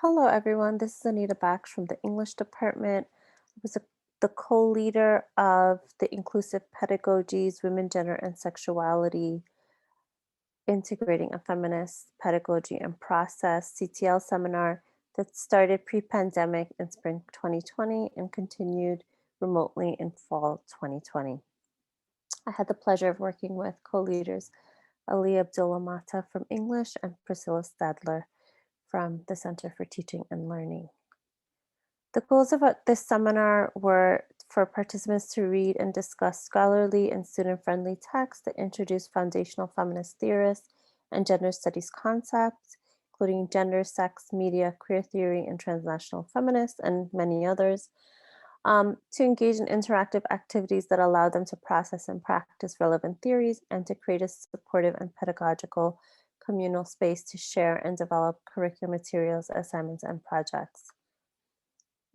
Hello, everyone. This is Anita Baksh from the English department. I was the co-leader of the Inclusive Pedagogies, Women, Gender, and Sexuality, Integrating a Feminist Pedagogy and Process CTL seminar that started pre-pandemic in spring 2020 and continued remotely in fall 2020. I had the pleasure of working with co-leaders Ali Abdullah Mata from English and Priscilla Stadler from the Center for Teaching and Learning. The goals of this seminar were for participants to read and discuss scholarly and student-friendly texts that introduce foundational feminist theorists and gender studies concepts, including gender, sex, media, queer theory, and transnational feminists, and many others, to engage in interactive activities that allow them to process and practice relevant theories, and to create a supportive and pedagogical communal space to share and develop curriculum materials, assignments, and projects.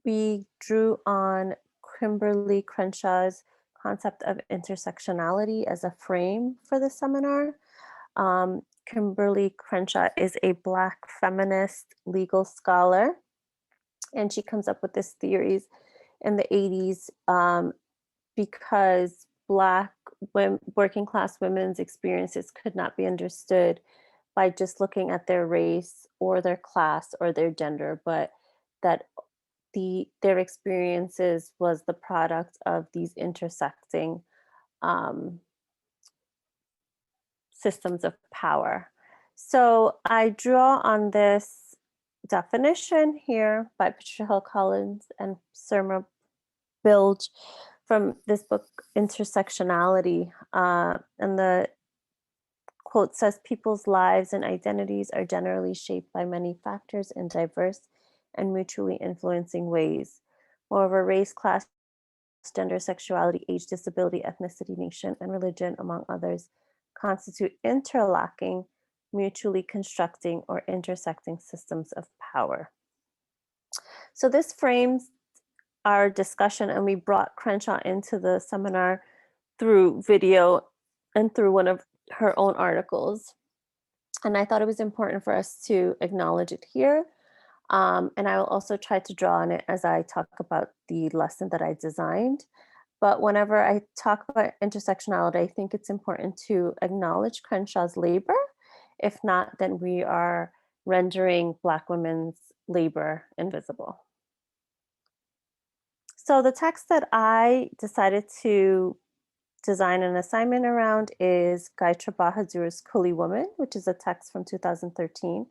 We drew on Kimberle Crenshaw's concept of intersectionality as a frame for the seminar. Kimberle Crenshaw is a Black feminist legal scholar, and she comes up with this theories in the 80s because Black working class women's experiences could not be understood by just looking at their race or their class or their gender, but that their experiences was the product of these intersecting um, systems of power. So I draw on this definition here by Patricia Hill Collins and Surma Bilge from this book, Intersectionality. And the quote says, people's lives and identities are generally shaped by many factors in diverse and mutually influencing ways. Moreover, race, class, gender, sexuality, age, disability, ethnicity, nation, and religion, among others, constitute interlocking, mutually constructing, or intersecting systems of power. So this frames our discussion, and we brought Crenshaw into the seminar through video and through one of her own articles. And I thought it was important for us to acknowledge it here. And I will also try to draw on it as I talk about the lesson that I designed. But whenever I talk about intersectionality, I think it's important to acknowledge Crenshaw's labor. If not, then we are rendering Black women's labor invisible. So the text that I decided to design an assignment around is Gayatri Bahadur's Kuli Woman, which is a text from 2013.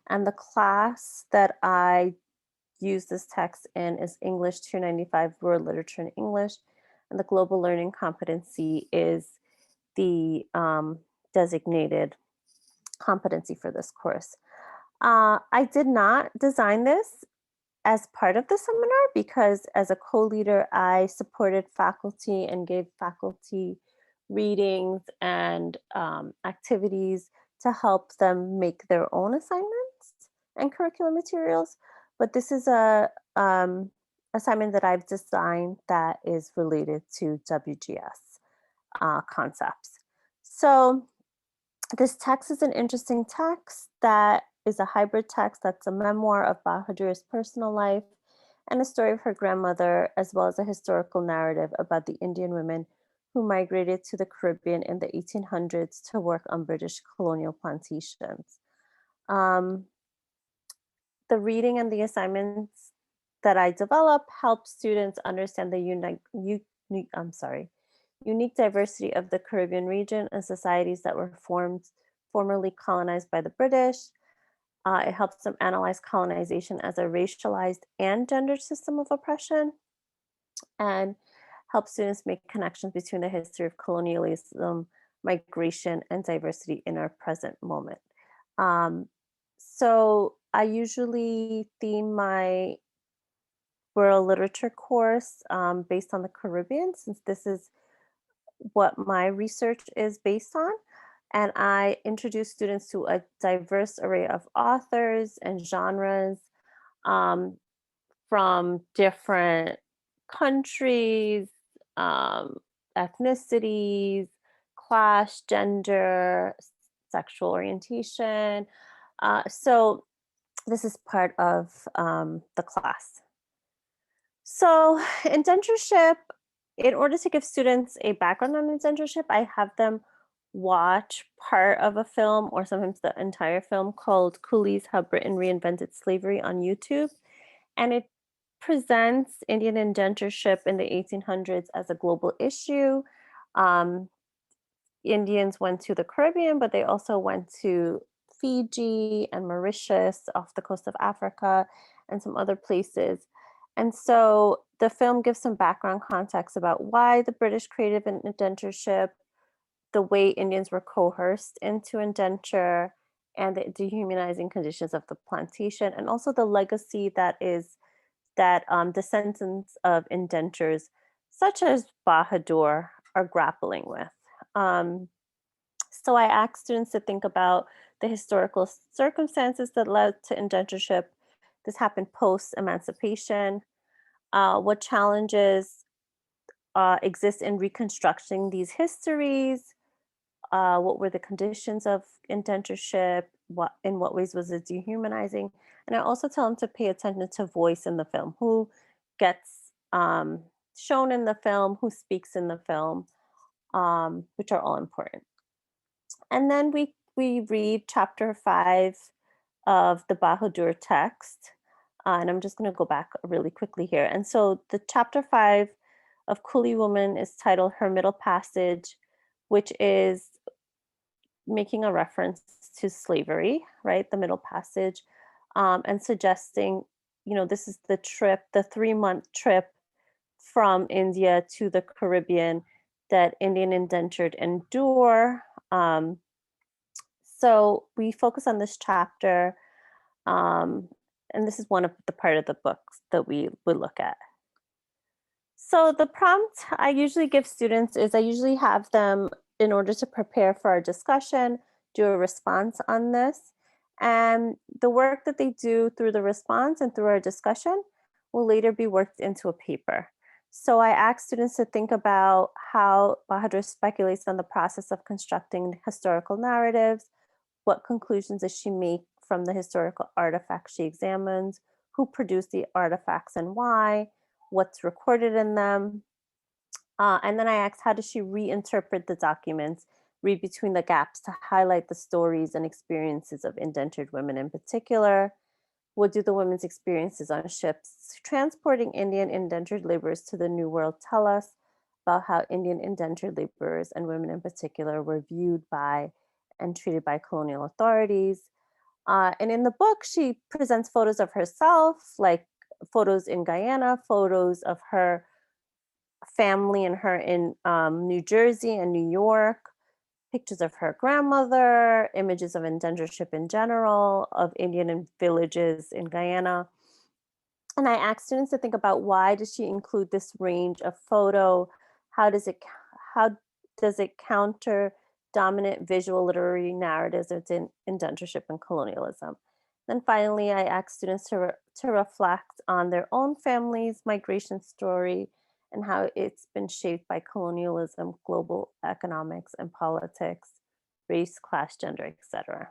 And the class that I use this text in is English 295, World Literature in English. And the Global Learning Competency is the designated competency for this course. I did not design this as part of the seminar because as a co-leader, I supported faculty and gave faculty readings and activities to help them make their own assignments and curriculum materials. But this is a assignment that I've designed that is related to WGS concepts. So this text is an interesting text that is a hybrid text that's a memoir of Bahadur's personal life and a story of her grandmother, as well as a historical narrative about the Indian women who migrated to the Caribbean in the 1800s to work on British colonial plantations. Um, the reading and the assignments that I develop help students understand the unique diversity of the Caribbean region and societies that were formerly colonized by the British. It helps them analyze colonization as a racialized and gendered system of oppression, and helps students make connections between the history of colonialism, migration, and diversity in our present moment. So I usually theme my world literature course based on the Caribbean, since this is what my research is based on. And I introduce students to a diverse array of authors and genres um, from different countries, um, ethnicities, class, gender, sexual orientation. So This is part of the class. So, indentureship, in order to give students a background on indentureship, I have them watch part of a film or sometimes the entire film called Coolies How Britain Reinvented Slavery on YouTube. And it presents Indian indentureship in the 1800s as a global issue. Um, Indians went to the Caribbean, but they also went to Fiji and Mauritius off the coast of Africa and some other places. And so the film gives some background context about why the British created an indentureship, the way Indians were coerced into indenture, and the dehumanizing conditions of the plantation, and also the legacy that descendants of indentures, such as Bahadur, are grappling with. Um, so I asked students to think about the historical circumstances that led to indentureship. This happened post emancipation. What challenges exist in reconstructing these histories? What were the conditions of indentureship? In what ways was it dehumanizing? And I also tell them to pay attention to voice in the film. Who gets shown in the film? Who speaks in the film? Which are all important. And then we read chapter 5 of the Bahadur text. And I'm just going to go back really quickly here. And so the chapter 5 of Coolie Woman is titled Her Middle Passage, which is making a reference to slavery, right? The Middle Passage, and suggesting, this is the trip, the 3-month trip from India to the Caribbean that Indian indentured endure. So we focus on this chapter, and this is one of the part of the books that we would look at. So the prompt I usually give students is I usually have them, in order to prepare for our discussion, do a response on this. And the work that they do through the response and through our discussion will later be worked into a paper. So I ask students to think about how Bahadur speculates on the process of constructing historical narratives. What conclusions does she make from the historical artifacts she examines? Who produced the artifacts and why? What's recorded in them? And then I asked, how does she reinterpret the documents, read between the gaps to highlight the stories and experiences of indentured women in particular? What do the women's experiences on ships transporting Indian indentured laborers to the New World tell us about how Indian indentured laborers and women in particular were viewed by and treated by colonial authorities? And in the book, she presents photos of herself, like photos in Guyana, photos of her family and her in New Jersey and New York, pictures of her grandmother, images of indentureship in general, of Indian villages in Guyana. And I asked students to think about, why does she include this range of photo? How does it how does it counter dominant visual literary narratives of indentureship and colonialism? Then finally, I asked students to reflect on their own family's migration story and how it's been shaped by colonialism, global economics and politics, race, class, gender, etc.